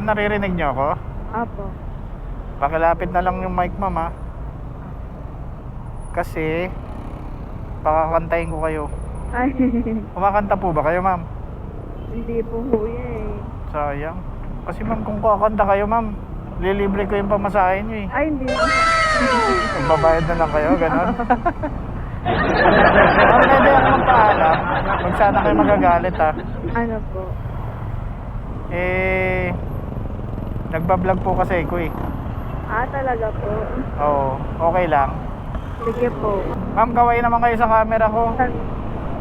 naririnig nyo ako? Apo. Pakilapit na lang yung mic, ma'am, ha? Kasi pakakantahin ko kayo. Ay, Kumakanta po ba kayo, ma'am? hindi po kuya eh. Sayang. Kasi ma'am, kung kakanta kayo, ma'am, lilibre ko yung pamasahe nyo, eh. Ay, hindi na. Magbabayad na lang kayo, ganon. Ma'am, pwede ako magpaalam. Huwag sana kayo magagalit, ha? Ano po? Nagbablog po kasi ko, eh. Ah, talaga po. Oo, okay lang. Sige po. Ma'am, kaway naman kayo sa camera ko.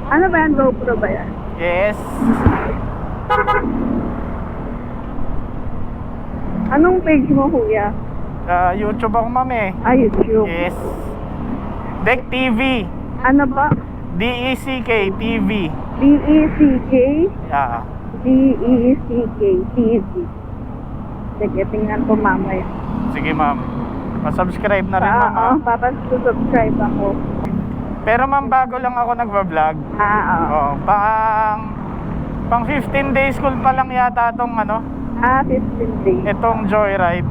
Ano ba yan? GoPro ba yan? Yes. Anong page mo kuya? Sa YouTube ako, ma'am, eh. Ah, YouTube. Yes. Deck TV. Ano ba? DECK TV. D-E-C-K? Ah, D-E-C-K TV. Sige, tingnan ko mamaya. sige, ma'am. Pa-subscribe na rin, ma'am, ha? Oo, papasubscribe ako. Pero ma'am, bago lang ako nagba-vlog. Oo. Oo, pang 15 days school pa lang yata itong ano, 15 days. itong Joyride.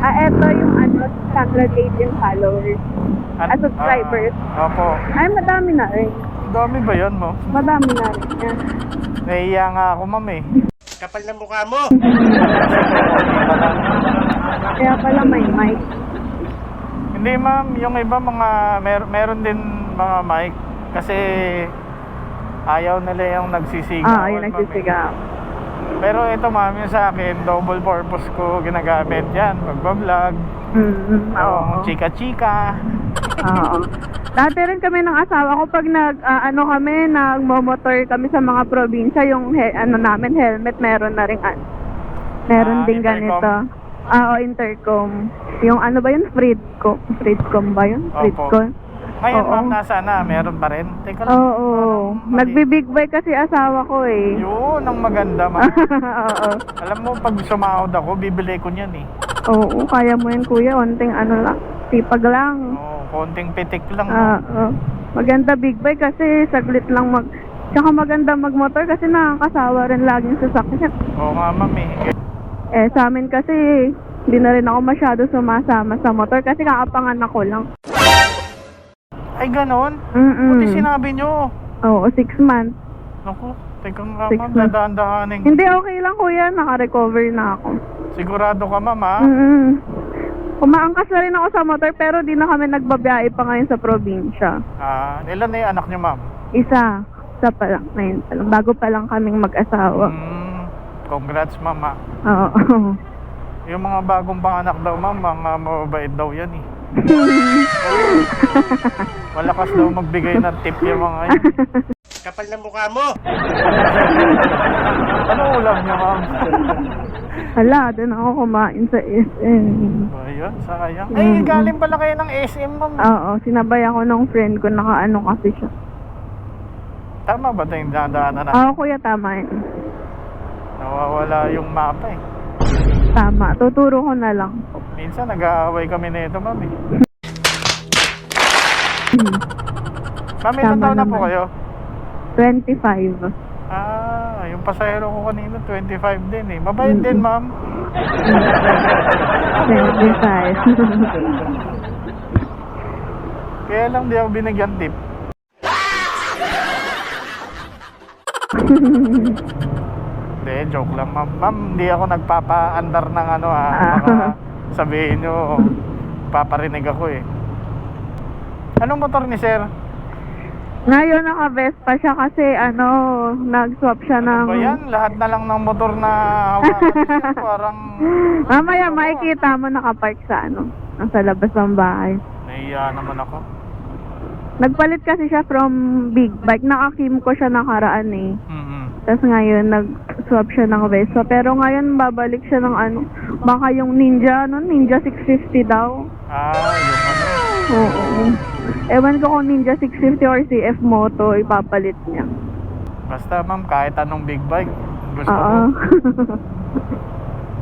Eto yung ano, 118 followers. Subscribers. Opo. Ay, madami na rin. Dami ba yan, mo? Madami na rin yan. Nahiya nga ako, ma'am, eh. Kapal na mukha mo! Kaya pala may mic. Hindi, ma'am, yung iba mga meron din mga mic kasi ayaw nila yung nagsisigaw. Yung nagsisigaw. Pero ito, ma'am, yung sa akin, double purpose ko ginagamit yan. Magbablog, Oo. chika-chika. Oo. Dati rin kami ng asawa ko pag nagmo-motor kami sa mga probinsya, yung namin helmet meron na rin meron din Intercom? ganito. Intercom. Yung ano ba yun? Freedcom ba yun? Opo. Freedcom. Ngayon, Oo. ma'am, nasa na? Meron pa rin? Teka lang. Oo. Nagbi-big bike kasi asawa ko eh. Yun, ang maganda, ma'am. Oo. Alam mo, pag sumahod ako, bibili ko niyan, eh. Oo, kaya mo yun kuya. Onting ano lang. Sipag lang. Oo, konting pitik lang. Oo. Maganda big bike kasi saglit lang Tsaka maganda magmotor kasi nakakasawa rin laging sasakyan. Oo nga, ma'am, eh. Sa amin kasi hindi na rin ako masyado sumasama sa motor kasi kakapanganak ko lang. Ay, ganon? Mm-mm. Buti sinabi nyo. Oo, 6 months. Naku, teka nga, 6 ma'am, months. dadaan-dahanin. Hindi, okay lang kuya. Naka-recover na ako. Sigurado ka, ma'am, ha? Umaangkas na rin ako sa motor pero di na kami nagbabiyahe pa ngayon sa probinsya. Ilan na yung anak nyo, ma'am? Isa pa lang. Ngayon pa lang. Bago pa lang kaming mag-asawa. Congrats, ma'am, ha? Oo. Yung mga bagong panganak daw, ma'am, mga mababait daw yan, eh. Malakas daw magbigay ng tip yung mga yun. Kapal na mukha mo! Ano ulam nyo, ma'am? Hala, doon ako kumain sa SM. Ayun, sayang. Ay, galing pala kayo ng SM, ma'am. Oo, sinabay ako ng friend ko, nakaano kasi siya. Tama ba ito yung dadaanan na? Oo, kuya, tama yun. Nawawala yung mapa, eh. Tama, tuturo ko na lang. Minsan nag-aaway kami nito, ma'am, eh. Ma'am, ilan Tama taon na po naman. kayo? 25. Yung pasahero ko kanina, 25 din, eh. Mabait din, ma'am. 25. Kaya lang di ako binigyan tip. Hindi, joke lang, ma'am. Ma'am, hindi ako nagpapa-andar ng ano, ha. Baka sabihin nyo, paparinig ako, eh. Anong motor ni sir? Ngayon naka-Vespa siya kasi nag-swap siya ng... Ba yan? Lahat na lang ng motor na hawakan ni sir, parang... Mamaya makikita mo nakapark sa nasa labas ng bahay. Nahiya naman ako. Nagpalit kasi siya from big bike. Naka-Kim ko siya nakaraan eh. Tapos ngayon nag-swap siya ng Vespa. Pero ngayon babalik siya ng baka yung Ninja, Ninja 650 daw. Yung ano. Oo. Ewan ko kung Ninja 650 or CF Moto ipapalit niya. Basta ma'am, kahit anong big bike, gusto Oo. ko.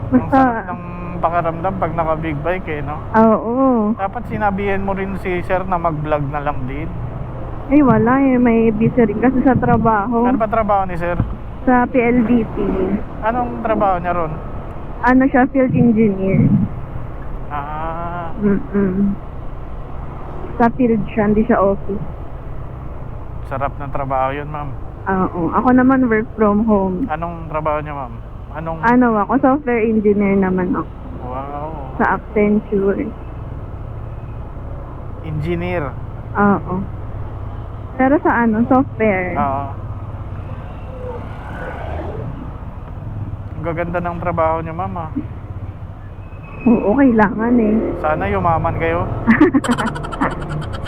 Ang Basta, sarap ng pakiramdam pag naka big bike, eh, no? oo. Dapat sinabihan mo rin si sir na mag-vlog na lang din. Ay wala eh, may busy rin kasi sa trabaho. Ano ba trabaho ni sir? Sa PLDT. Anong trabaho niya ron? Ano siya, field engineer. Ah, Sa field siya, hindi siya office. sarap ng trabaho yun, ma'am. Oo. Ako naman work from home. Anong trabaho niya, ma'am? Anong... Ano ako, software engineer naman ako. Wow. Sa Accenture. Engineer. Oo. Pero sa ano, software. Oo. Ang gaganda ng trabaho niyo, ma'am, ah. Oo, kailangan eh. Sana yumaman kayo.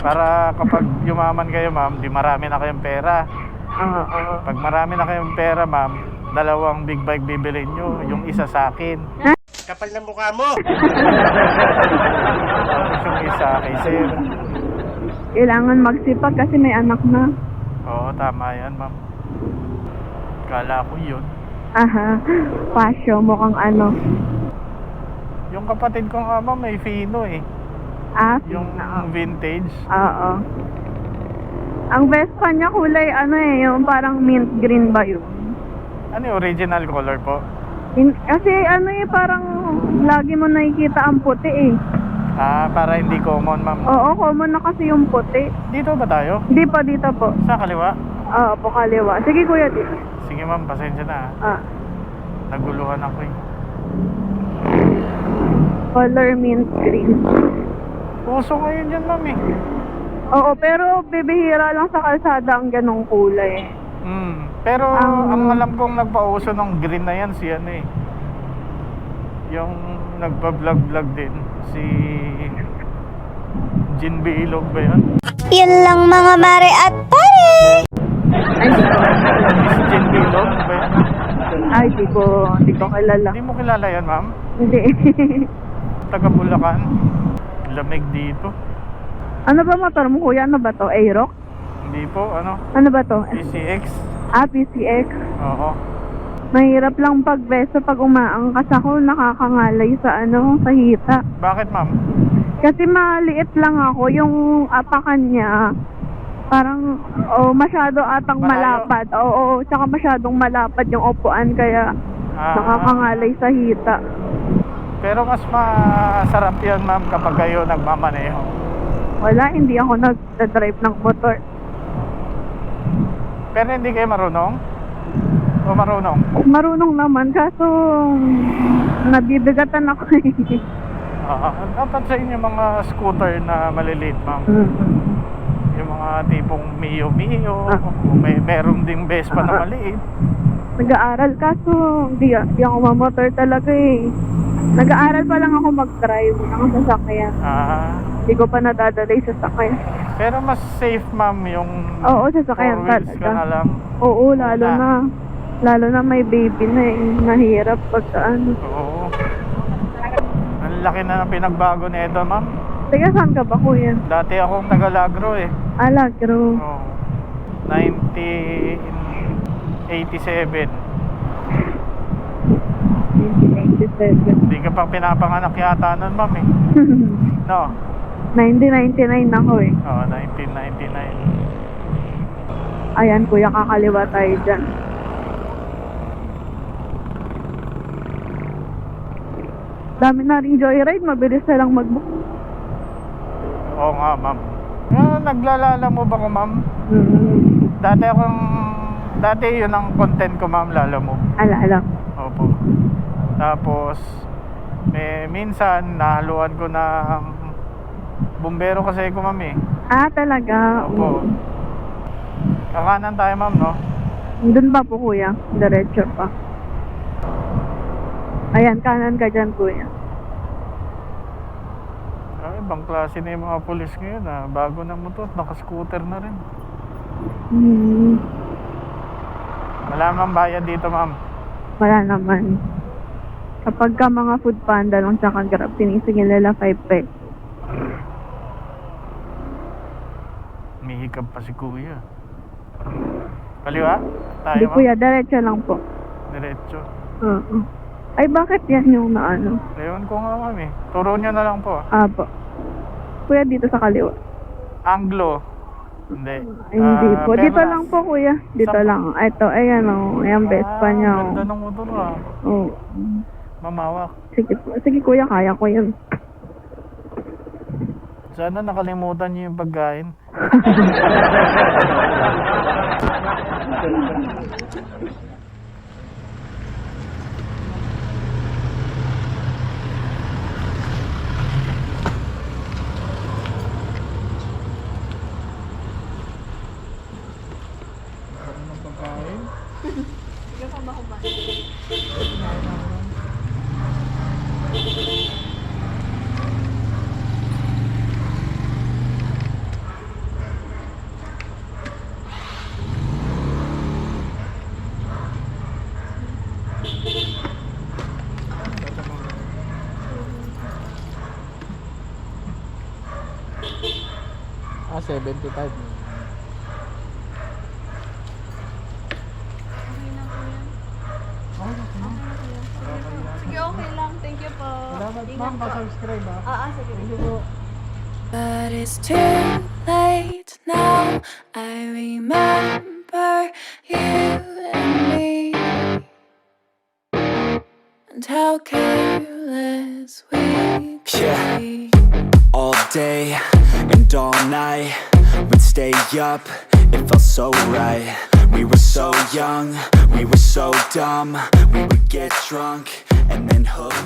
Para kapag yumaman kayo, ma'am, di marami na kayong pera. Oo. Pag marami na kayong pera, ma'am, dalawang big bike bibilin nyo. Yung isa sa akin. Kapal na mukha mo! Tapos yung isa kay sir. Kailangan magsipag kasi may anak na. Oo, tama yan, ma'am. Kala ko yun. Aha. Pasyo, mukhang ano. Yung kapatid ko nga, ma'am, may Fino eh. Yung vintage. Oo. Ang best pa niya kulay ano eh, yung parang mint green ba yun? Ano yung original color po? Kasi ano eh, parang lagi mo nakikita ang puti eh. Ah, para hindi common, ma'am. Oo, common na kasi yung puti. Dito ba tayo? Hindi pa dito po. Sa kaliwa? Oo, po kaliwa. Sige kuya, dito. Sige, ma'am, pasensya na. Ah, Naguluhan ako eh. color mint green. Uso ngayon yan, ma'am eh. Oo, pero bibihira lang sa kalsada ang ganong kulay. Pero Ang- ang alam kong nagpauso ng green na yan si ano eh. Yung nagpa-vlog din si Jin B. Ilog ba yan? Yan lang mga mare at pare! Si Jin B. Ilog ba yan? Ay, di ko kilala. Hindi mo kilala yan, ma'am? Hindi. Taga Bulacan. Lamig dito. Ano ba motor mo kuya? Ano ba to? Aerox? Hindi po, ano? Ano ba to? PCX. PCX. Oo. Mahirap lang pagbeso pag umaangkas ako, nakakangalay sa ano, sa hita. Bakit, ma'am? Kasi maliit lang ako, yung apakan niya, parang, masyado atang Malayo. malapad. Oo, tsaka masyadong malapad yung upuan, kaya nakakangalay sa hita. Pero mas masarap yan, ma'am, kapag kayo nagmamaneho. Wala, hindi ako nag-drive ng motor. Pero hindi kayo marunong? O marunong? Marunong naman, kaso nabibigatan ako eh. Dapat sa inyo mga scooter na maliliit, ma'am. Yung mga tipong Mio, meron ding Vespa na maliit. Nag-aaral kaso hindi ako mamotor talaga eh. Nag-aaral pa lang ako mag-drive ng sasakyan. Hindi ko pa nadadala yung sasakyan. Pero mas safe, ma'am, yung Oo, sasakyan 4 wheels ka na talaga. lang. Oo, lalo na may baby na eh. Nahirap pag ano. Oo. Ang laki na ng pinagbago nito, ma'am. Teka, saan ka ba kuya? Dati akong taga-Lagro eh. Alagro. Oo. 1987. 1997. Hindi ka pa pinapanganak yata nun, ma'am eh. No? 1999 ako eh. Oo, 1999. Ayan kuya, kakaliwa tayo dyan. Dami na rin joyride, mabilis na lang mag-book. Oo nga, ma'am. Naglalala mo ba ko, ma'am? Dati yun ang content ko, ma'am, lala mo. Alam. Opo. Tapos, minsan, nahaluan ko ng bumbero kasi ko, ma'am eh. Talaga? Opo. Kakanan tayo, ma'am, no? Doon ba po kuya? Diretso pa. Ayan, kanan ka dyan kuya. Ay, ibang klase na yung mga pulis ngayon, ah. Bago na motor, naka-scooter na rin. Wala mang bayad dito, ma'am. Wala naman. Kapag ka mga food panda lang tsaka grab, sinisingil nila 5 pesos. May hikab pa si kuya. Kaliwa? Tayo, Hindi ma'am? kuya, diretso lang po. Diretso. Oo. Ay, bakit yan yung naano? Ewan ko nga, ma'am eh. Turo nyo na lang po. Po. Kuya, dito sa kaliwa. Anglo. Hindi. Hindi po. Pero Dito lang po, kuya. Dito Saan po? lang. Ito, ayan o. Ayan, Vespa niya. Ganda ng motor ah. Oh. Mamawak. Sige po. Sige, kuya. Kaya ko yun. Sana nakalimutan niyo yung pagkain. Ah, 75. Sige, okay lang. Thank you po. Salamat ma'am, pa-subscribe ah. Sige. Thank you po. But it's too late now. I remember you and me, and how careless we could be. All day and all night, we'd stay up, it felt so right. We were so young, we were so dumb. We would get drunk and then hook